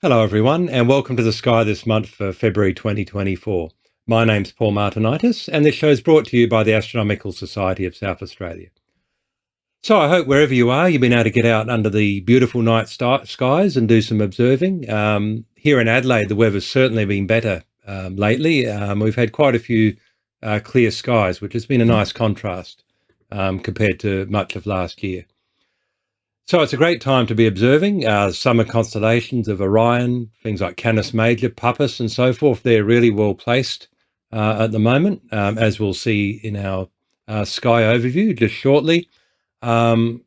Hello everyone and welcome to the sky this month for February 2024. My name's Paul Martinaitis and this show is brought to you by the Astronomical Society of South Australia. So I hope wherever you are, you've been able to get out under the beautiful night skies and do some observing. Here in Adelaide, the weather's certainly been better lately. We've had quite a few clear skies, which has been a nice contrast compared to much of last year. So it's a great time to be observing summer constellations of Orion, things like Canis Major, Puppis and so forth. They're really well placed at the moment, as we'll see in our sky overview just shortly. We'll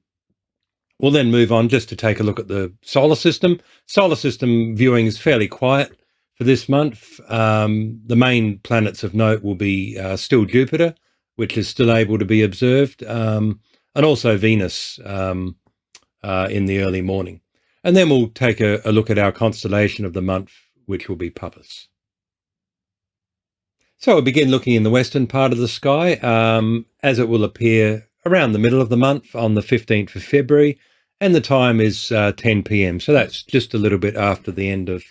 then move on just to take a look at the solar system. Solar system viewing is fairly quiet for this month. The main planets of note will be still Jupiter, which is still able to be observed, and also Venus in the early morning. And then we'll take a look at our constellation of the month, which will be Puppis. So we'll begin looking in the western part of the sky, as it will appear around the middle of the month on the 15th of February, and the time is 10 p.m. So that's just a little bit after the end of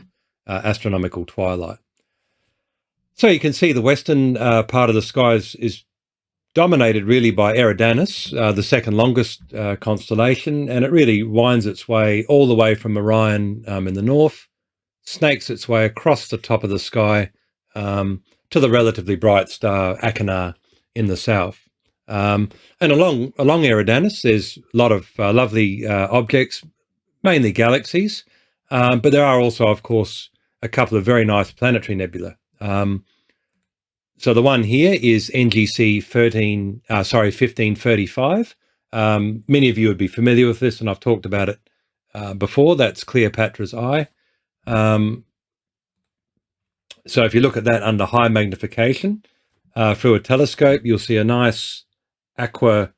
astronomical twilight. So you can see the western part of the sky is dominated really by Eridanus, the second longest constellation, and it really winds its way all the way from Orion in the north, snakes its way across the top of the sky to the relatively bright star Achernar in the south. And along Eridanus, there's a lot of lovely objects, mainly galaxies, but there are also, of course, a couple of very nice planetary nebulae. So the one here is NGC 1535. Many of you would be familiar with this, and I've talked about it before. That's Cleopatra's Eye. So if you look at that under high magnification through a telescope, you'll see a nice aqua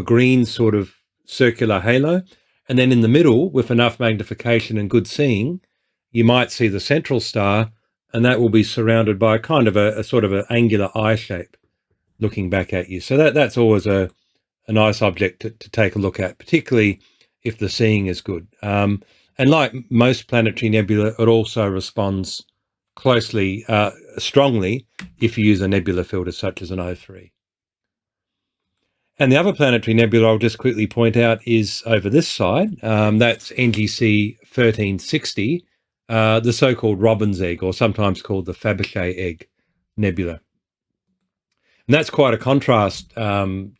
green sort of circular halo. And then in the middle, with enough magnification and good seeing, you might see the central star, and that will be surrounded by kind of a sort of an angular eye shape looking back at you. So that's always a nice object to take a look at, particularly if the seeing is good. And like most planetary nebula, it also responds strongly if you use a nebula filter such as an O3. And the other planetary nebula I'll just quickly point out is over this side. That's NGC 1360. The so-called Robin's egg, or sometimes called the Fabergé egg nebula. And that's quite a contrast to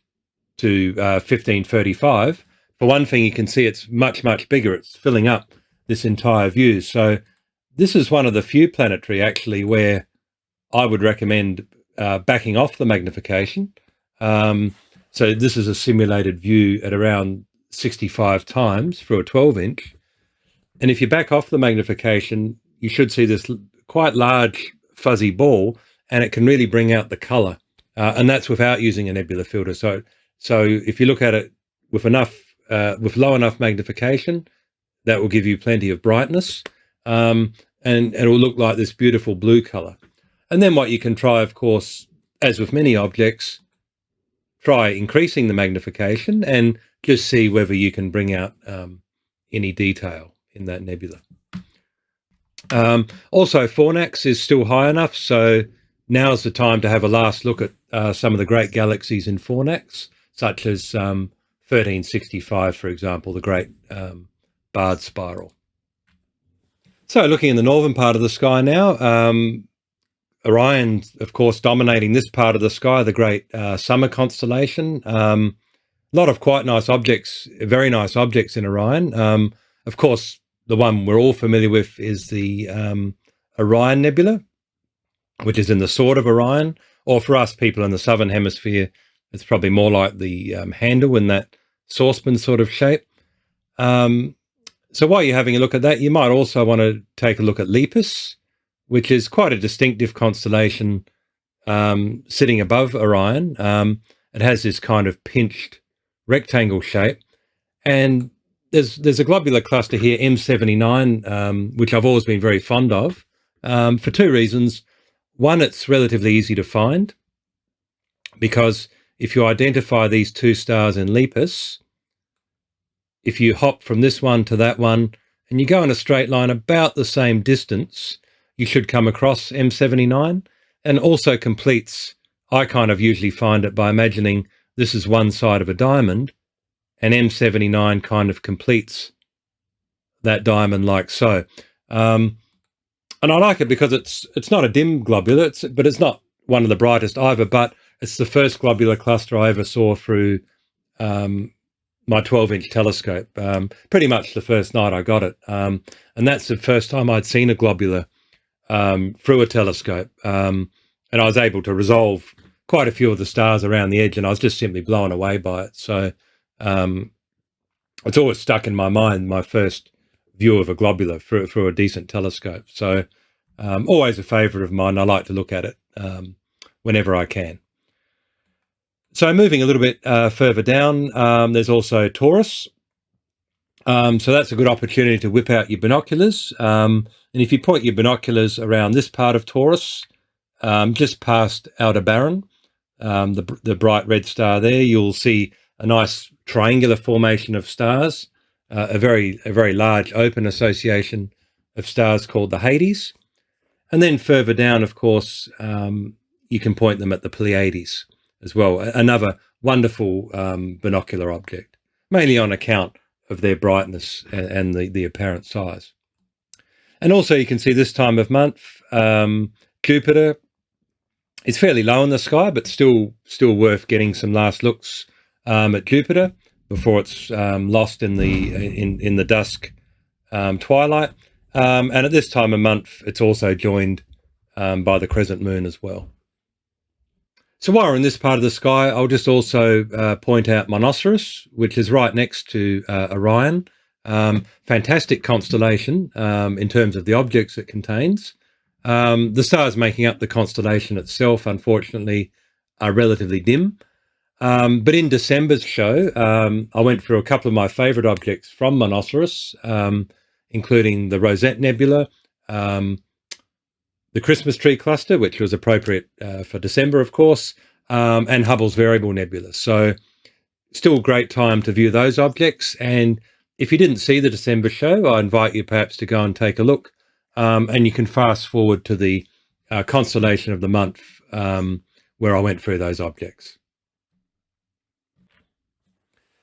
1535. For one thing, you can see it's much, much bigger. It's filling up this entire view. So this is one of the few planetary, actually, where I would recommend backing off the magnification. So this is a simulated view at around 65 times through a 12-inch. And if you back off the magnification, you should see this quite large fuzzy ball, and it can really bring out the color. And that's without using a nebula filter. So if you look at it with low enough magnification, that will give you plenty of brightness, and it will look like this beautiful blue color. And then what you can try, of course, as with many objects, try increasing the magnification and just see whether you can bring out any detail in that nebula. Also, Fornax is still high enough, so now's the time to have a last look at some of the great galaxies in Fornax, such as 1365, for example, the great barred spiral. So looking in the northern part of the sky now, Orion, of course, dominating this part of the sky, the great summer constellation. A lot of quite nice objects, very nice objects in Orion. Of course, the one we're all familiar with is the Orion Nebula, which is in the sword of Orion, or for us people in the Southern Hemisphere, it's probably more like the handle in that saucepan sort of shape. So while you're having a look at that, you might also want to take a look at Lepus, which is quite a distinctive constellation sitting above Orion. It has this kind of pinched rectangle shape, and there's a globular cluster here, M79, which I've always been very fond of, for two reasons. One, it's relatively easy to find, because if you identify these two stars in Lepus, if you hop from this one to that one, and you go in a straight line about the same distance, you should come across M79, and also completes. I kind of usually find it by imagining this is one side of a diamond, and M79 kind of completes that diamond like so. And I like it because it's not a dim globular, but it's not one of the brightest either, but it's the first globular cluster I ever saw through my 12-inch telescope, pretty much the first night I got it. And that's the first time I'd seen a globular through a telescope. And I was able to resolve quite a few of the stars around the edge, and I was just simply blown away by it. So it's always stuck in my mind, my first view of a globular through a decent telescope. So always a favourite of mine. I like to look at it whenever I can. So moving a little bit further down, there's also Taurus. So that's a good opportunity to whip out your binoculars. And if you point your binoculars around this part of Taurus, just past Aldebaran, the bright red star there, you'll see a nice triangular formation of stars, a very large open association of stars called the Hades. And then further down, of course, you can point them at the Pleiades as well, another wonderful binocular object, mainly on account of their brightness and the apparent size. And also you can see this time of month, Jupiter is fairly low in the sky, but still worth getting some last looks at Jupiter before it's lost in the dusk twilight. And at this time of month, it's also joined by the crescent moon as well. So while we're in this part of the sky, I'll just also point out Monoceros, which is right next to Orion. Fantastic constellation in terms of the objects it contains. The stars making up the constellation itself, unfortunately, are relatively dim. But in December's show, I went through a couple of my favourite objects from Monoceros, including the Rosette Nebula, the Christmas Tree Cluster, which was appropriate for December, of course, and Hubble's Variable Nebula. So still a great time to view those objects. And if you didn't see the December show, I invite you perhaps to go and take a look. And you can fast forward to the constellation of the month where I went through those objects.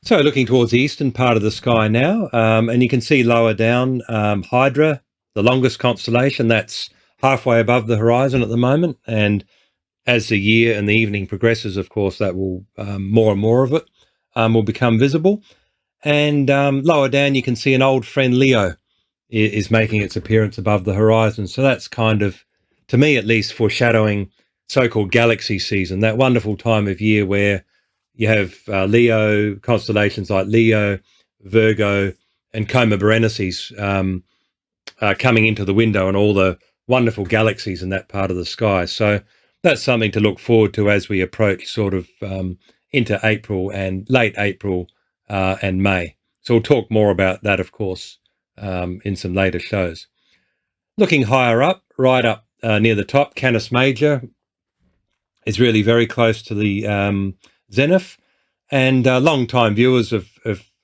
So looking towards the eastern part of the sky now, and you can see lower down Hydra, the longest constellation, that's halfway above the horizon at the moment. And as the year and the evening progresses, of course, that will more and more of it will become visible. And lower down, you can see an old friend Leo is making its appearance above the horizon. So that's kind of, to me at least, foreshadowing so-called galaxy season, that wonderful time of year where you have Leo, constellations like Leo, Virgo, and Coma Berenices coming into the window, and all the wonderful galaxies in that part of the sky. So that's something to look forward to as we approach sort of into April and late April and May. So we'll talk more about that, of course, in some later shows. Looking higher up, right up near the top, Canis Major is really very close to the zenith, and long-time viewers of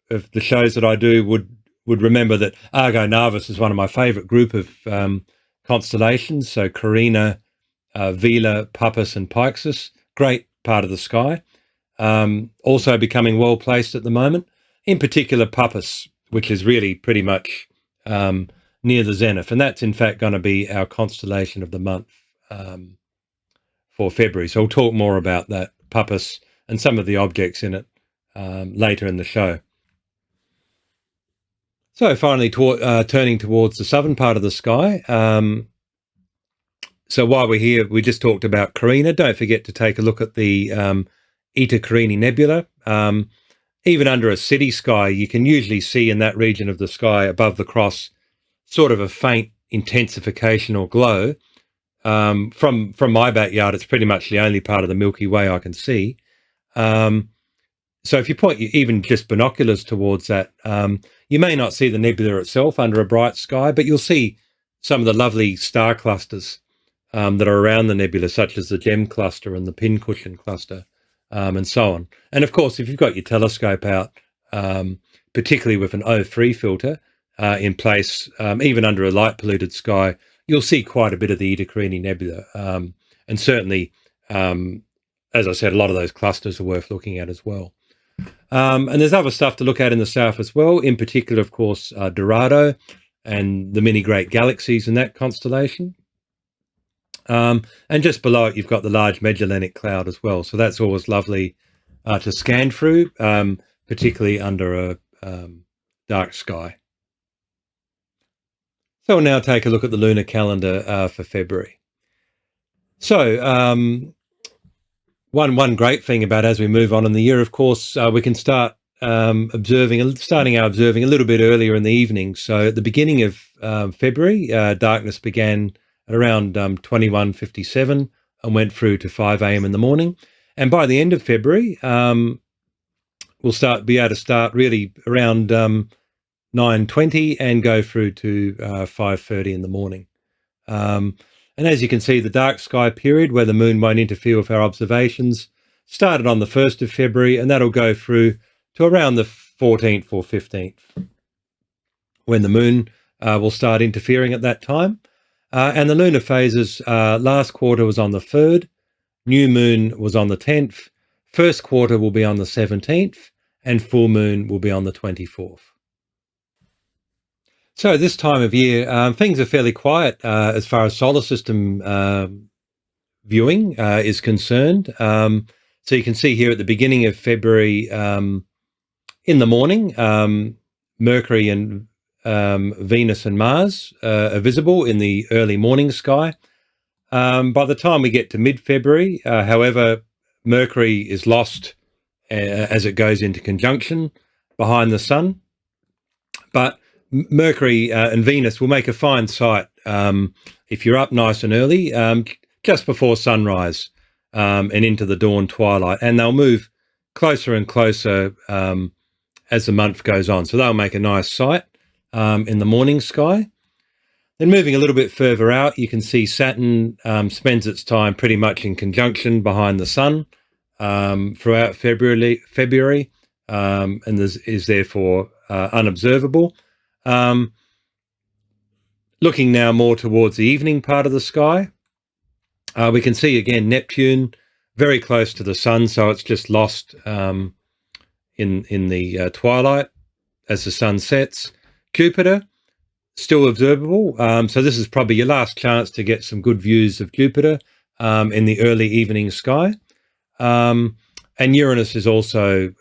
the shows that I do would remember that Argo Navis is one of my favourite group of constellations. So Carina, Vela, Puppis, and Pyxis, great part of the sky. Also becoming well placed at the moment. In particular, Puppis, which is really pretty much near the zenith, and that's in fact going to be our constellation of the month for February. So we'll talk more about that, Puppis, and some of the objects in it later in the show. So finally, turning towards the southern part of the sky. So while we're here, we just talked about Carina. Don't forget to take a look at the Eta Carini Nebula. Even under a city sky, you can usually see in that region of the sky above the cross sort of a faint intensification or glow. From my backyard, it's pretty much the only part of the Milky Way I can see. So if you point even just binoculars towards that, you may not see the nebula itself under a bright sky, but you'll see some of the lovely star clusters that are around the nebula, such as the Gem Cluster and the Pincushion Cluster, and so on. And of course, if you've got your telescope out, particularly with an O3 filter, in place, even under a light polluted sky, you'll see quite a bit of the Eta Carini Nebula. And certainly, as I said, a lot of those clusters are worth looking at as well. And there's other stuff to look at in the south as well, in particular, of course, Dorado and the many great galaxies in that constellation. And just below it, you've got the Large Magellanic Cloud as well. So that's always lovely to scan through, particularly under a dark sky. So we'll now take a look at the lunar calendar for February. So one great thing about as we move on in the year, of course, we can start starting our observing a little bit earlier in the evening. So at the beginning of February, darkness began at around 21:57 and went through to 5 a.m. in the morning. And by the end of February, we'll be able to start really around 9:20 and go through to 5:30 in the morning. And as you can see, the dark sky period where the moon won't interfere with our observations started on the 1st of February, and that'll go through to around the 14th or 15th, when the moon will start interfering at that time. And the lunar phases, last quarter was on the 3rd, new moon was on the 10th, first quarter will be on the 17th, and full moon will be on the 24th. So this time of year, things are fairly quiet as far as solar system viewing is concerned. So you can see here at the beginning of February, in the morning, Mercury and Venus and Mars are visible in the early morning sky. By the time we get to mid-February, however, Mercury is lost as it goes into conjunction behind the Sun. But Mercury and Venus will make a fine sight if you're up nice and early, just before sunrise and into the dawn twilight. And they'll move closer and closer as the month goes on. So they'll make a nice sight in the morning sky. Then moving a little bit further out, you can see Saturn spends its time pretty much in conjunction behind the Sun throughout February and is therefore unobservable. Looking now more towards the evening part of the sky, we can see again Neptune very close to the Sun, so it's just lost in the twilight as the Sun sets. Jupiter, still observable, so this is probably your last chance to get some good views of Jupiter in the early evening sky. And Uranus is also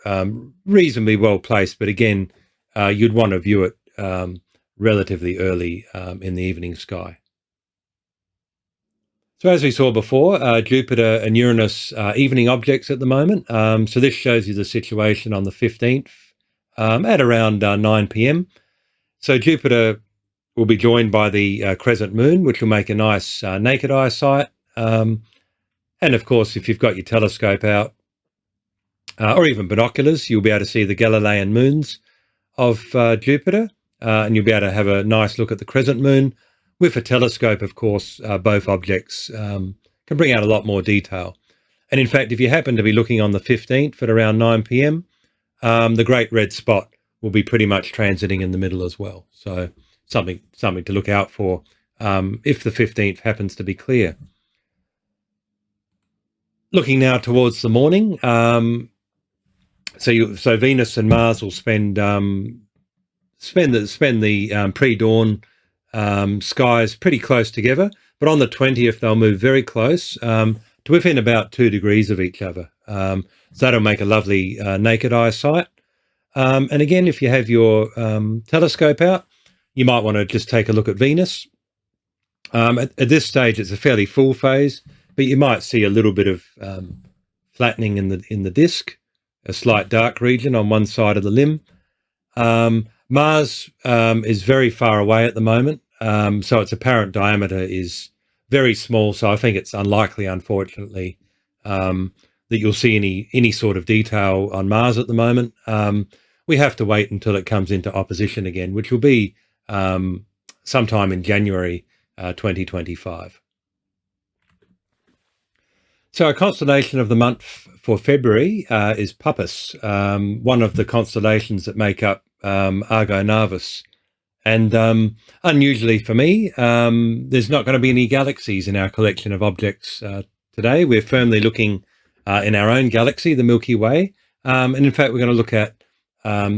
reasonably well placed, but again, you'd want to view it relatively early in the evening sky. So as we saw before, Jupiter and Uranus are evening objects at the moment. So this shows you the situation on the 15th at around 9 p.m. So Jupiter will be joined by the crescent moon, which will make a nice naked eye sight. And of course, if you've got your telescope out or even binoculars, you'll be able to see the Galilean moons of Jupiter. And you'll be able to have a nice look at the crescent moon. With a telescope, of course, both objects can bring out a lot more detail. And in fact, if you happen to be looking on the 15th at around 9 p.m, the Great Red Spot will be pretty much transiting in the middle as well. So something to look out for if the 15th happens to be clear. Looking now towards the morning, so Venus and Mars will spend the pre-dawn skies pretty close together, but on the 20th they'll move very close to within about 2 degrees of each other. So that'll make a lovely naked eye sight. And again, if you have your telescope out, you might want to just take a look at Venus. At this stage, it's a fairly full phase, but you might see a little bit of flattening in the disk, a slight dark region on one side of the limb. Mars is very far away at the moment, so its apparent diameter is very small, so I think it's unlikely, unfortunately, that you'll see any sort of detail on Mars at the moment. We have to wait until it comes into opposition again, which will be sometime in January 2025. So a constellation of the month for February is Puppis, one of the constellations that make up Argo Navis. And unusually for me, there's not going to be any galaxies in our collection of objects today. We're firmly looking in our own galaxy, the Milky Way. And in fact, we're going to look at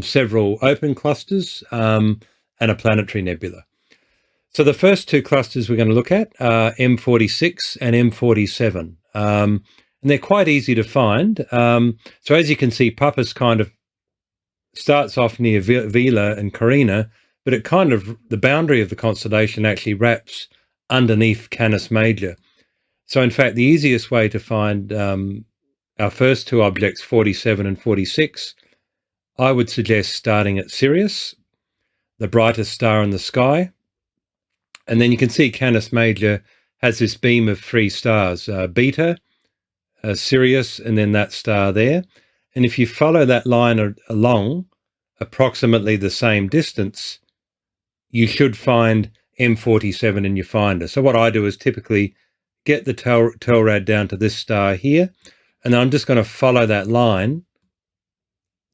several open clusters and a planetary nebula. So the first two clusters we're going to look at are M46 and M47. And they're quite easy to find. So as you can see, Puppis kind of starts off near Vela and Carina, but it kind of, the boundary of the constellation actually wraps underneath Canis Major. So in fact, the easiest way to find our first two objects, 47 and 46, I would suggest starting at Sirius, the brightest star in the sky. And then you can see Canis Major has this beam of three stars, Beta, Sirius, and then that star there. And if you follow that line along approximately the same distance, you should find M47 in your finder. So what I do is typically get the Telrad down to this star here, and then I'm just going to follow that line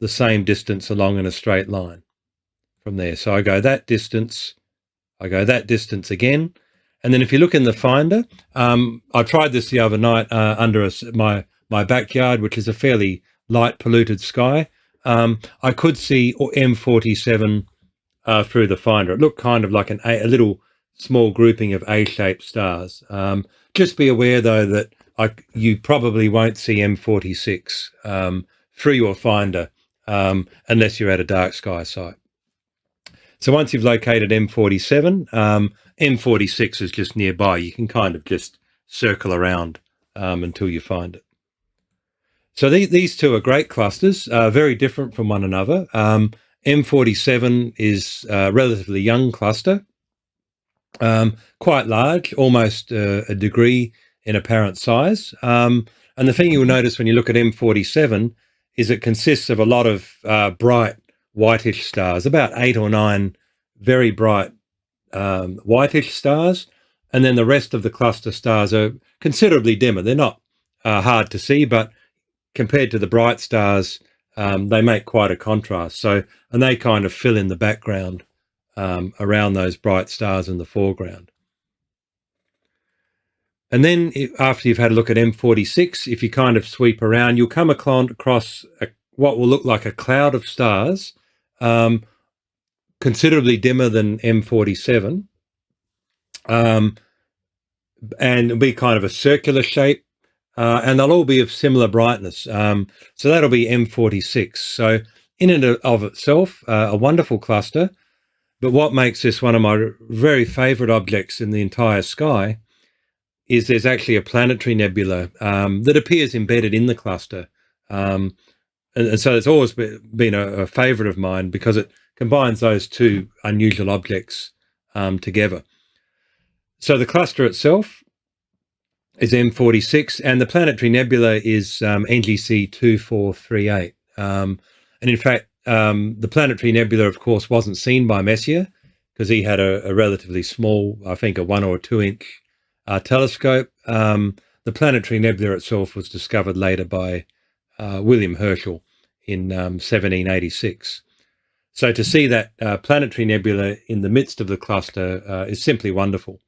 the same distance along in a straight line from there. So I go that distance, I go that distance again. And then if you look in the finder, I tried this the other night under my backyard, which is a fairly light polluted sky. I could see M47 through the finder. It looked kind of like a little small grouping of A-shaped stars. Just be aware, though, that you probably won't see M46 through your finder unless you're at a dark sky site. So once you've located M47, M46 is just nearby. You can kind of just circle around until you find it. So these two are great clusters, very different from one another. M47 is a relatively young cluster, quite large, almost a degree in apparent size. And the thing you'll notice when you look at M47 is it consists of a lot of bright whitish stars, about 8 or 9 very bright whitish stars. And then the rest of the cluster stars are considerably dimmer. They're not hard to see, but compared to the bright stars, they make quite a contrast. So, and they kind of fill in the background around those bright stars in the foreground. And then after you've had a look at M46, if you kind of sweep around, you'll come across what will look like a cloud of stars, considerably dimmer than M47. And it'll be kind of a circular shape. And they'll all be of similar brightness. So that'll be M46. So in and of itself, a wonderful cluster. But what makes this one of my very favorite objects in the entire sky is there's actually a planetary nebula that appears embedded in the cluster. And so it's always been a favorite of mine because it combines those two unusual objects together. So the cluster itself is M46, and the planetary nebula is NGC 2438. And in fact, the planetary nebula, of course, wasn't seen by Messier because he had a relatively small, I think, a 1 or 2 inch telescope. The planetary nebula itself was discovered later by William Herschel in 1786. So to see that planetary nebula in the midst of the cluster is simply wonderful.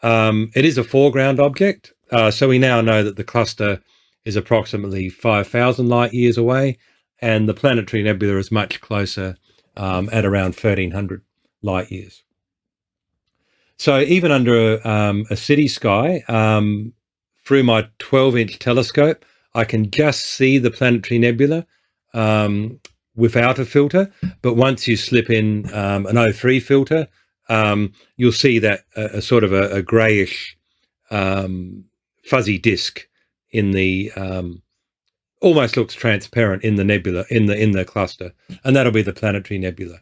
It is a foreground object, so we now know that the cluster is approximately 5,000 light years away, and the planetary nebula is much closer at around 1,300 light years. So even under a city sky, through my 12-inch telescope, I can just see the planetary nebula without a filter, but once you slip in an O3 filter, you'll see that a sort of a greyish fuzzy disk in the almost looks transparent in the nebula in the cluster, and that'll be the planetary nebula.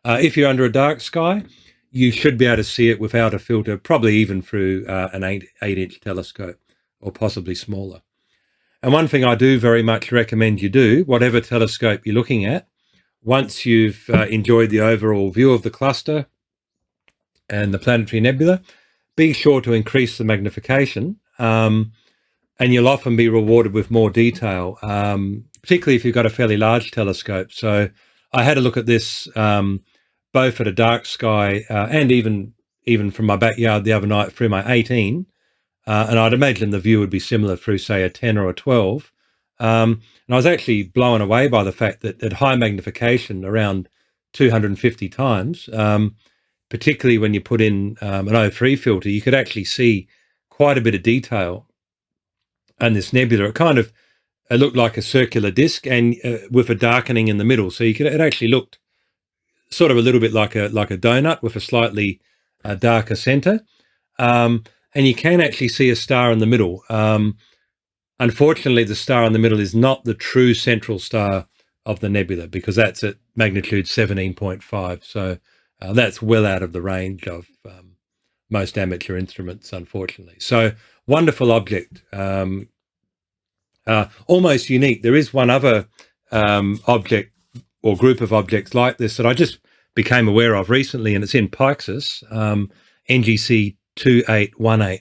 If you're under a dark sky, you should be able to see it without a filter, probably even through an 8-inch telescope or possibly smaller. And one thing I do very much recommend you do, whatever telescope you're looking at, once you've enjoyed the overall view of the cluster and the planetary nebula, be sure to increase the magnification, and you'll often be rewarded with more detail, particularly if you've got a fairly large telescope. So I had a look at this both at a dark sky and even from my backyard the other night through my 18. And I'd imagine the view would be similar through, say, a 10 or a 12. And I was actually blown away by the fact that at high magnification, around 250 times, particularly when you put in an O3 filter, you could actually see quite a bit of detail in this nebula. It looked like a circular disk and with a darkening in the middle. So it actually looked sort of a little bit like a donut with a slightly darker center. And you can actually see a star in the middle. Unfortunately, the star in the middle is not the true central star of the nebula because that's at magnitude 17.5. So that's well out of the range of most amateur instruments, unfortunately. So wonderful object, almost unique. There is one other object or group of objects like this that I just became aware of recently, and it's in Pyxis, NGC 2818.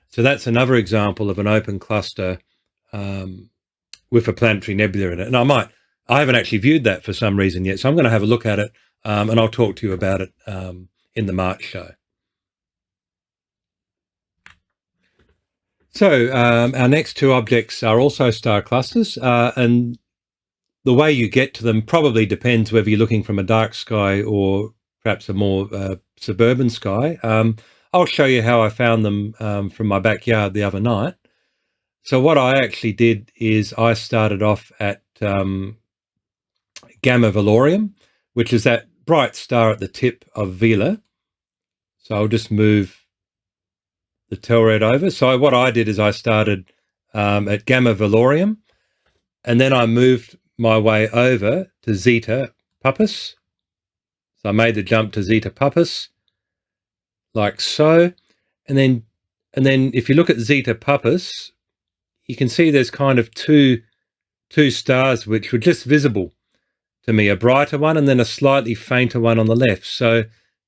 So that's another example of an open cluster with a planetary nebula in it. And I haven't actually viewed that for some reason yet, so I'm going to have a look at it and I'll talk to you about it in the March show. So our next two objects are also star clusters, and the way you get to them probably depends whether you're looking from a dark sky or perhaps a more suburban sky. I'll show you how I found them from my backyard the other night. So what I actually did is I started off at Gamma Valorium, which is that bright star at the tip of Vela. So I'll just move the Telred over. So what I did is I started at Gamma Valorium, and then I moved my way over to Zeta Puppis. So I made the jump to Zeta Puppis, like so. And then if you look at Zeta Puppis, you can see there's kind of two stars which were just visible to me, a brighter one and then a slightly fainter one on the left. So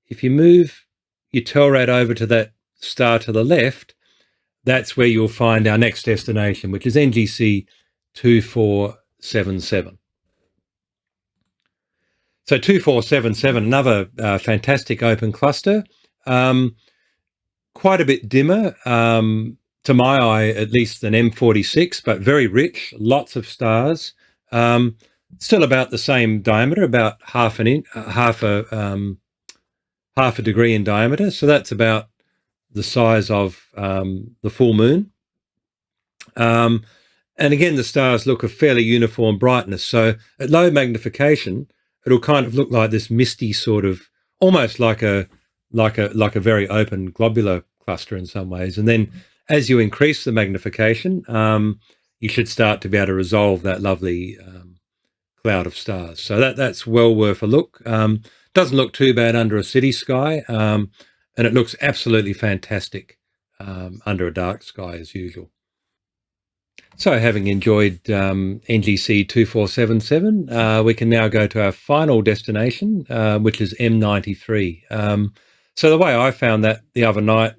if you move your Telrad over to that star to the left, that's where you'll find our next destination, which is NGC 2477. So 2477, another fantastic open cluster, quite a bit dimmer, to my eye at least, than M46, but very rich, lots of stars, still about the same diameter, about half a degree in diameter. So that's about the size of the full moon. And again, the stars look of fairly uniform brightness. So at low magnification, it'll kind of look like this misty sort of, almost like a very open globular cluster in some ways. And then as you increase the magnification, you should start to be able to resolve that lovely cloud of stars. So that's well worth a look. Doesn't look too bad under a city sky, and it looks absolutely fantastic under a dark sky as usual. So having enjoyed NGC 2477, we can now go to our final destination, which is M93. So the way I found that the other night,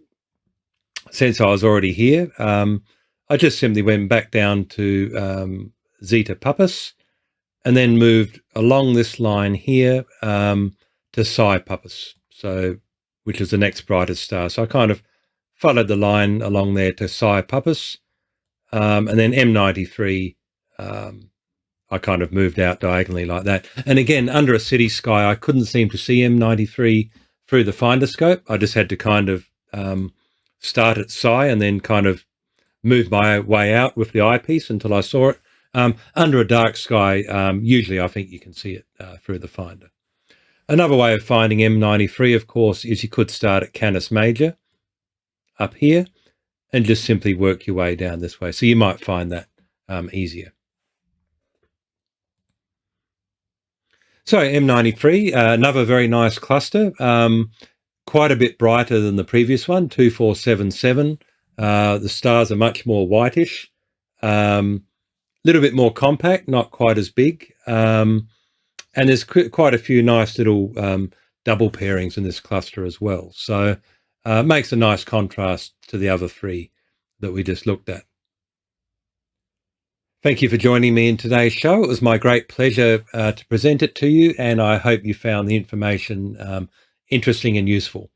since I was already here, I just simply went back down to Zeta Puppis and then moved along this line here to Psi Puppis, so which is the next brightest star. So I kind of followed the line along there to Psi Puppis, and then M93, I kind of moved out diagonally like that. And again, under a city sky, I couldn't seem to see M93 through the finder scope. I just had to kind of start at Psi and then kind of move my way out with the eyepiece until I saw it. Under a dark sky, usually I think you can see it through the finder. Another way of finding M93, of course, is you could start at Canis Major up here and just simply work your way down this way. So you might find that easier. So M93, another very nice cluster, quite a bit brighter than the previous one, 2477. The stars are much more whitish, little bit more compact, not quite as big. And there's quite a few nice little double pairings in this cluster as well. So it makes a nice contrast to the other three that we just looked at. Thank you for joining me in today's show. It was my great pleasure to present it to you, and I hope you found the information interesting and useful.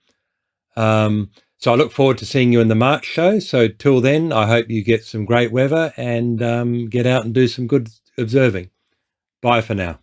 So I look forward to seeing you in the March show. So till then, I hope you get some great weather and get out and do some good observing. Bye for now.